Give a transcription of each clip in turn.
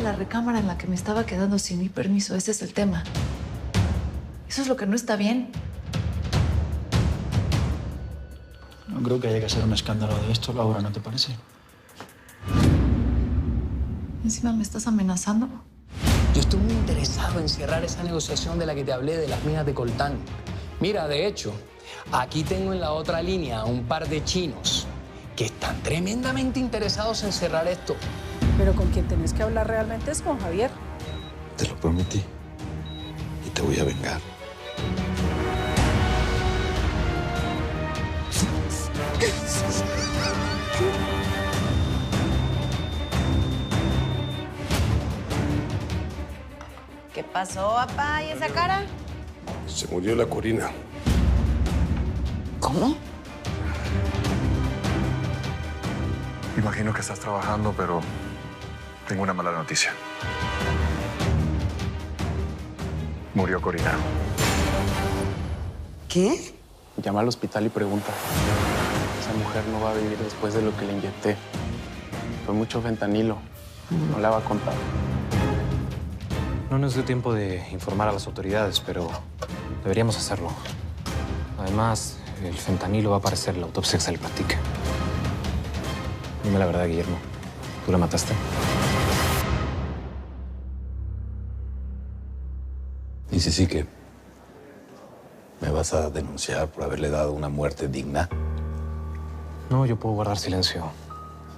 la recámara en la que me estaba quedando sin mi permiso. Ese es el tema. Eso es lo que no está bien. No creo que haya que hacer un escándalo de esto, Laura, ¿no te parece? Encima me estás amenazando. Yo estoy muy interesado en cerrar esa negociación de la que te hablé de las minas de coltán. Mira, de hecho, aquí tengo en la otra línea a un par de chinos que están tremendamente interesados en cerrar esto. Pero con quien tenés que hablar realmente es con Javier. Te lo prometí. Y te voy a vengar. ¿Qué pasó, papá? ¿Y esa cara? Se murió la Corina. ¿Cómo? Imagino que estás trabajando, pero tengo una mala noticia. Murió Corina. ¿Qué? Llama al hospital y pregunta. Esa mujer no va a vivir después de lo que le inyecté. Fue mucho fentanilo. No la va a contar. No nos dio tiempo de informar a las autoridades, pero deberíamos hacerlo. Además, el fentanilo va a aparecer en la autopsia que se le practique. Dime la verdad, Guillermo. ¿Tú la mataste? Y si sí que me vas a denunciar por haberle dado una muerte digna. No, yo puedo guardar silencio.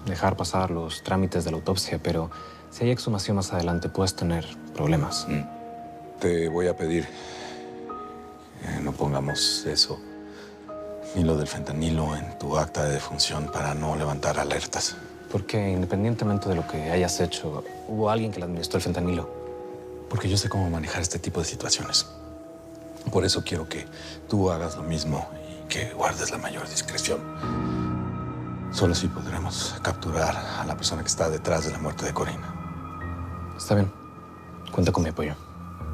Dejar pasar los trámites de la autopsia, pero si hay exhumación más adelante, puedes tener problemas. Te voy a pedir que no pongamos eso, ni lo del fentanilo, en tu acta de defunción para no levantar alertas. Porque independientemente de lo que hayas hecho, hubo alguien que le administró el fentanilo. Porque yo sé cómo manejar este tipo de situaciones. Por eso quiero que tú hagas lo mismo y que guardes la mayor discreción. Solo así podremos capturar a la persona que está detrás de la muerte de Corina. Está bien. Cuenta con mi apoyo.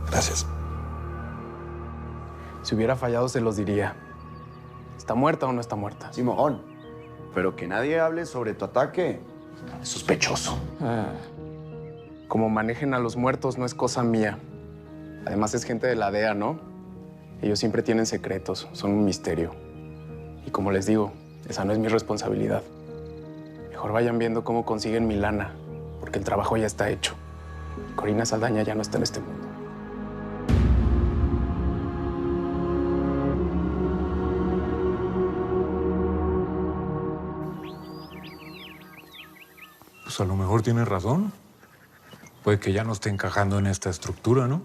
Gracias. Si hubiera fallado, se los diría. ¿Está muerta o no está muerta? Sí, mojón. Pero que nadie hable sobre tu ataque. Es sospechoso. Como manejen a los muertos no es cosa mía. Además es gente de la DEA, ¿no? Ellos siempre tienen secretos, son un misterio. Y como les digo, esa no es mi responsabilidad. Mejor vayan viendo cómo consiguen mi lana, porque el trabajo ya está hecho. Corina Saldaña ya no está en este mundo. Pues a lo mejor tienes razón. Puede que ya no esté encajando en esta estructura, ¿no?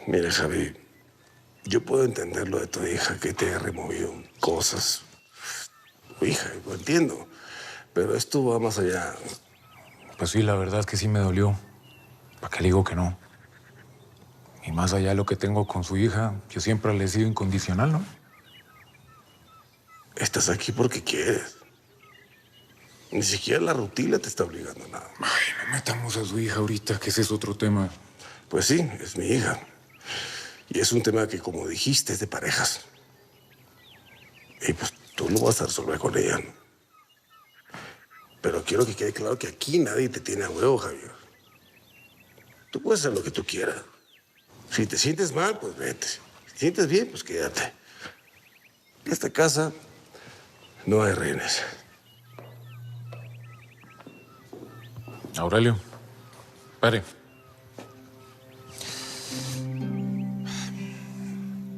Mira, Javi, yo puedo entender lo de tu hija, que te ha removido cosas. Tu hija, lo entiendo. Pero esto va más allá. Pues sí, la verdad es que sí me dolió. ¿Para qué le digo que no? Y más allá de lo que tengo con su hija, yo siempre le he sido incondicional, ¿no? Estás aquí porque quieres. Ni siquiera la rutina te está obligando a nada. Ay, no metamos a su hija ahorita, que ese es otro tema. Pues sí, es mi hija. Y es un tema que, como dijiste, es de parejas. Y pues tú lo vas a resolver con ella, ¿no? Pero quiero que quede claro que aquí nadie te tiene a huevo, Javier. Tú puedes hacer lo que tú quieras. Si te sientes mal, pues vete. Si te sientes bien, pues quédate. En esta casa no hay rehenes. Aurelio, espere.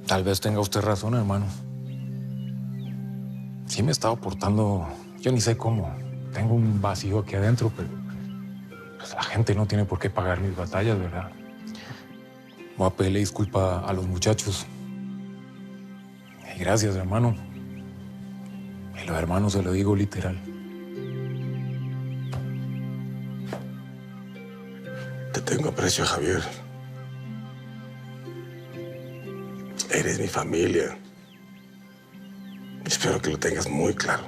Tal vez tenga usted razón, hermano. Sí me he estado portando, yo ni sé cómo. Tengo un vacío aquí adentro, pero pues, la gente no tiene por qué pagar mis batallas, ¿verdad? Voy a pedirle disculpa a los muchachos. Y gracias, hermano. Y los hermanos se lo digo literal. Te tengo aprecio, Javier. Eres mi familia. Espero que lo tengas muy claro.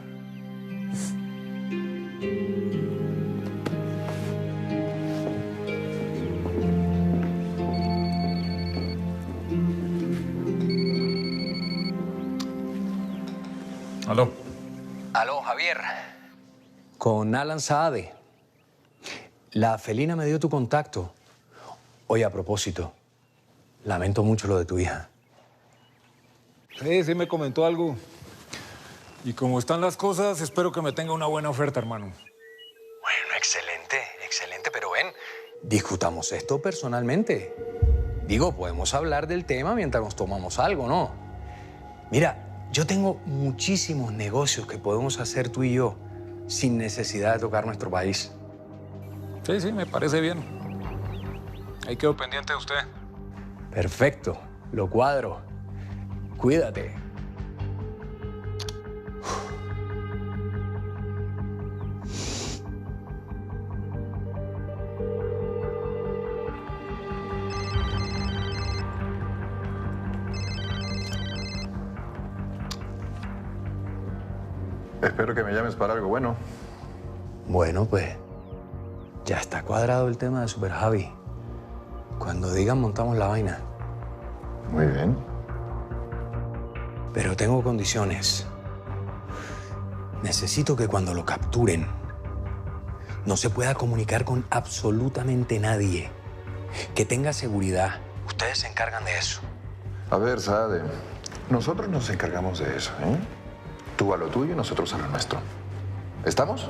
Aló. Aló, Javier. Con Alan Saade. La Felina me dio tu contacto. Oye, a propósito, lamento mucho lo de tu hija. Sí, me comentó algo. Y como están las cosas, espero que me tenga una buena oferta, hermano. Bueno, excelente, pero ven, discutamos esto personalmente. Digo, podemos hablar del tema mientras nos tomamos algo, ¿no? Mira, yo tengo muchísimos negocios que podemos hacer tú y yo sin necesidad de tocar nuestro país. Sí, me parece bien. Ahí quedo pendiente de usted. Perfecto, lo cuadro. Cuídate. Espero que me llames para algo bueno. Bueno, pues ya está cuadrado el tema de Super Javi. Cuando digan, montamos la vaina. Muy bien. Pero tengo condiciones. Necesito que cuando lo capturen no se pueda comunicar con absolutamente nadie. Que tenga seguridad. Ustedes se encargan de eso. A ver, Saade, nosotros nos encargamos de eso, ¿eh? Tú a lo tuyo y nosotros a lo nuestro. ¿Estamos?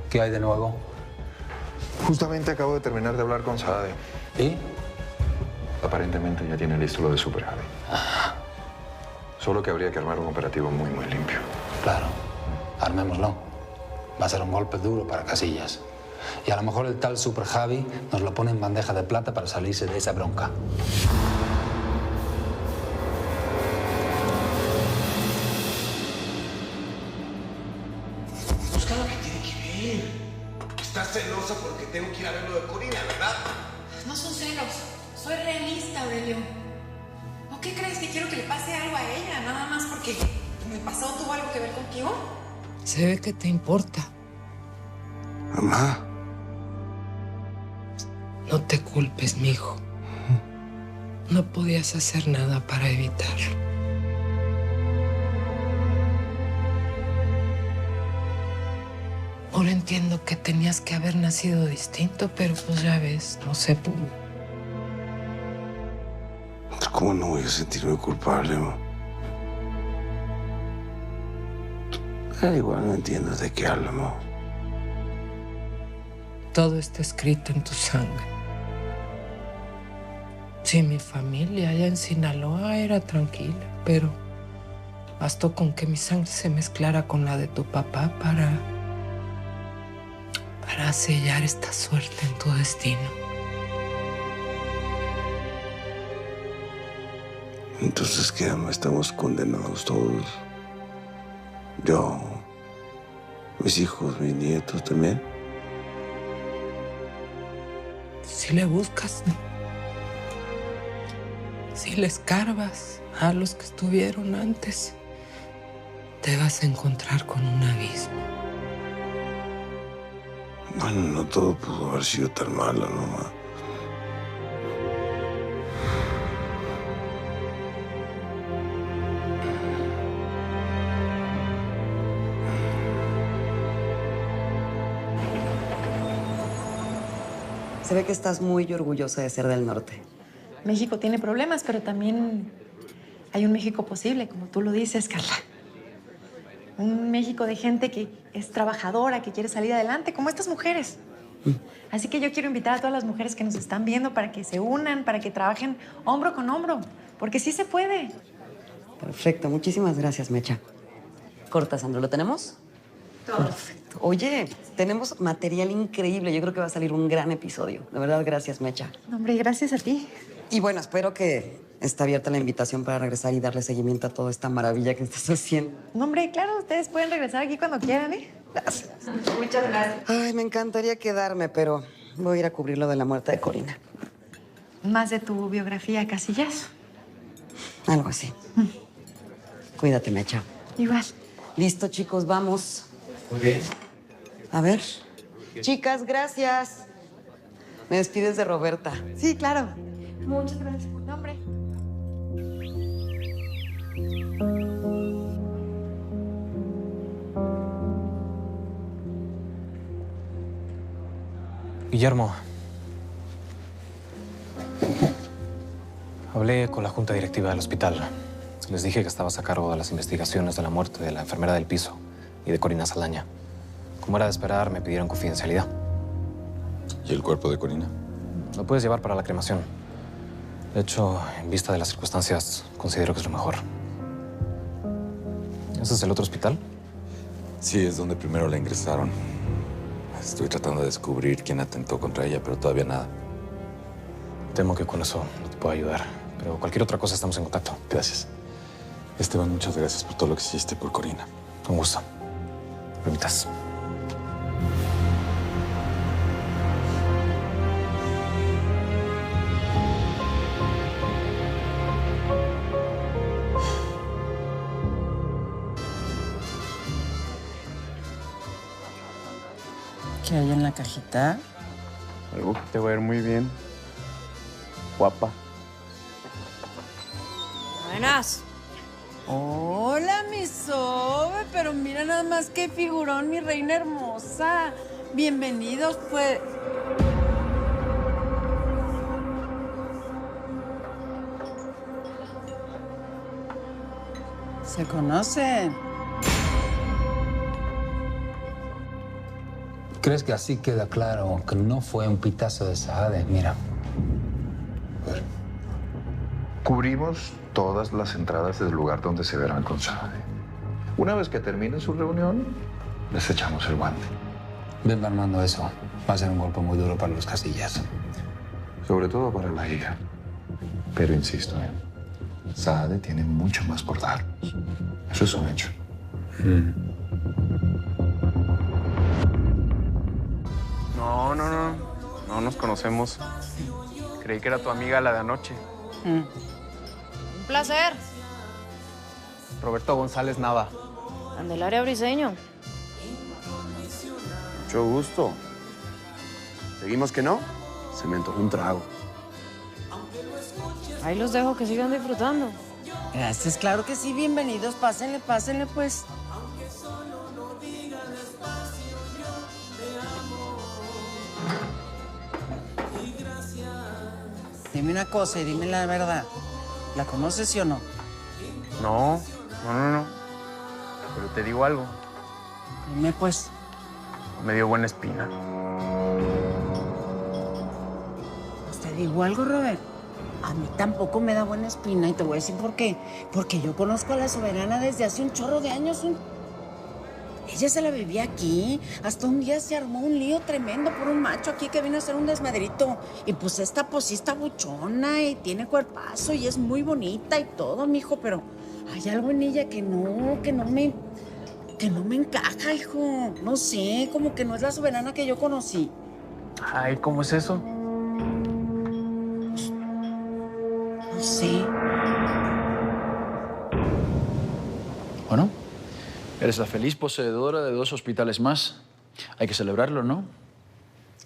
¿Qué hay de nuevo? Justamente acabo de terminar de hablar con Saade. ¿Y? Aparentemente ya tiene listo lo de Super Javi. Solo que habría que armar un operativo muy limpio. Claro, armémoslo. Va a ser un golpe duro para Casillas. Y a lo mejor el tal Super Javi nos lo pone en bandeja de plata para salirse de esa bronca. Busca lo que tiene que ver. Estás celosa porque tengo que ir a ver lo de Corina, ¿verdad? No son celos. Soy realista, Aurelio. ¿O qué crees que quiero que le pase algo a ella? Nada más porque mi pasado tuvo algo que ver contigo. Se ve que te importa. Mamá. No te culpes, mijo. No podías hacer nada para evitarlo. Ahora entiendo que tenías que haber nacido distinto, pero pues ya ves, no se pudo. ¿Cómo no voy a sentirme culpable, ma? Igual no entiendo de qué hablamos. Todo está escrito en tu sangre. Sí, mi familia allá en Sinaloa era tranquila, pero bastó con que mi sangre se mezclara con la de tu papá para sellar esta suerte en tu destino. Entonces, ¿qué, ama? Estamos condenados todos. Yo, mis hijos, mis nietos también. Si le buscas, si le escarbas a los que estuvieron antes, te vas a encontrar con un abismo. Bueno, no todo pudo haber sido tan malo, ¿no, ma? Se ve que estás muy orgullosa de ser del norte. México tiene problemas, pero también hay un México posible, como tú lo dices, Carla. Un México de gente que es trabajadora, que quiere salir adelante, como estas mujeres. Así que yo quiero invitar a todas las mujeres que nos están viendo para que se unan, para que trabajen hombro con hombro, porque sí se puede. Perfecto, muchísimas gracias, Mecha. Corta, Sandro, ¿lo tenemos? Perfecto. Oye, tenemos material increíble. Yo creo que va a salir un gran episodio. De verdad, gracias, Mecha. No, hombre, gracias a ti. Y bueno, espero que esté abierta la invitación para regresar y darle seguimiento a toda esta maravilla que estás haciendo. No, hombre, claro, ustedes pueden regresar aquí cuando quieran, ¿eh? Gracias. Muchas gracias. Ay, me encantaría quedarme, pero voy a ir a cubrir lo de la muerte de Corina. Más de tu biografía, Casillas. Algo así. Cuídate, Mecha. Igual. Listo, chicos, vamos. Muy bien. A ver. Chicas, gracias. Me despides de Roberta. Sí, claro. Muchas gracias. No, hombre. Guillermo, hablé con la junta directiva del hospital. Les dije que estabas a cargo de las investigaciones de la muerte de la enfermera del piso y de Corina Saldaña. Como era de esperar, me pidieron confidencialidad. ¿Y el cuerpo de Corina? Lo puedes llevar para la cremación. De hecho, en vista de las circunstancias, considero que es lo mejor. ¿Ese es el otro hospital? Sí, es donde primero la ingresaron. Estoy tratando de descubrir quién atentó contra ella, pero todavía nada. Temo que con eso no te puedo ayudar. Pero cualquier otra cosa estamos en contacto. Gracias. Esteban, muchas gracias por todo lo que hiciste por Corina. Con gusto. Permitas. ¿Qué hay en la cajita? Algo que te va a ir muy bien. Guapa. Buenas. Hola, mi Sobe, pero mira nada más qué figurón, mi reina hermosa. Bienvenidos, pues. ¿Se conocen? ¿Crees que así queda claro que no fue un pitazo de Saade? Mira. Cubrimos todas las entradas del lugar donde se verán con Saade. Una vez que termine su reunión, les echamos el guante. Ven armando eso. Va a ser un golpe muy duro para los Casillas. Sobre todo para la hija. Pero insisto, Saade tiene mucho más por dar. Eso es un hecho. No nos conocemos. Creí que era tu amiga la de anoche. Un placer. Roberto González Nava. Candelaria Briseño. Mucho gusto. ¿Seguimos que no? Se me antojó un trago. Ahí los dejo que sigan disfrutando. Gracias, claro que sí. Bienvenidos. Pásenle, pásenle, pues. Dime una cosa y dime la verdad. ¿La conoces, sí o no? No. Pero te digo algo. Dime, pues. Me dio buena espina. Pues te digo algo, Robert. A mí tampoco me da buena espina y te voy a decir por qué. Porque yo conozco a la soberana desde hace un chorro de años. Ella se la vivía aquí. Hasta un día se armó un lío tremendo por un macho aquí que vino a hacer un desmadrito. Y pues esta pues sí está buchona y tiene cuerpazo y es muy bonita y todo, mijo, pero hay algo en ella que no me encaja, hijo. No sé, como que no es la soberana que yo conocí. Ay, ¿cómo es eso? No sé. Bueno, eres la feliz poseedora de 2 hospitales más. Hay que celebrarlo, ¿no?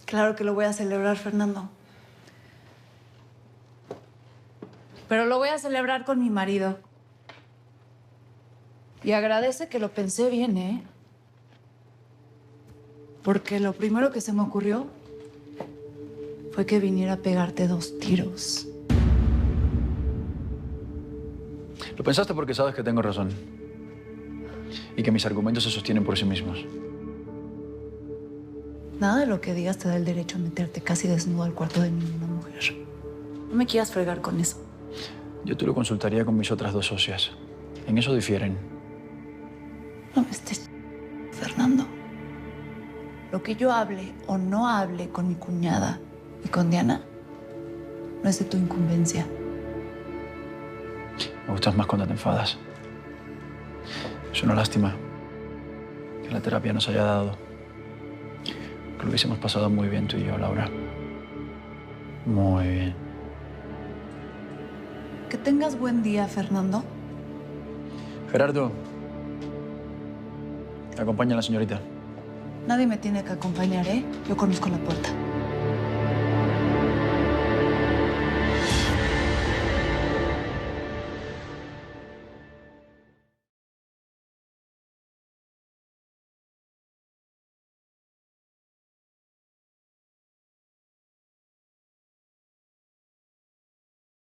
Claro que lo voy a celebrar, Fernando. Pero lo voy a celebrar con mi marido. Y agradece que lo pensé bien, ¿eh? Porque lo primero que se me ocurrió fue que viniera a pegarte 2 tiros. Lo pensaste porque sabes que tengo razón. Y que mis argumentos se sostienen por sí mismos. Nada de lo que digas te da el derecho a meterte casi desnudo al cuarto de ninguna mujer. No me quieras fregar con eso. Yo te lo consultaría con mis otras 2 socias. En eso difieren. No me estés, Fernando. Lo que yo hable o no hable con mi cuñada y con Diana no es de tu incumbencia. Me gustas más cuando te enfadas. Es una lástima que la terapia nos haya dado. Que lo hubiésemos pasado muy bien tú y yo, Laura. Muy bien. Que tengas buen día, Fernando. Gerardo, acompaña a la señorita. Nadie me tiene que acompañar, ¿eh? Yo conozco la puerta.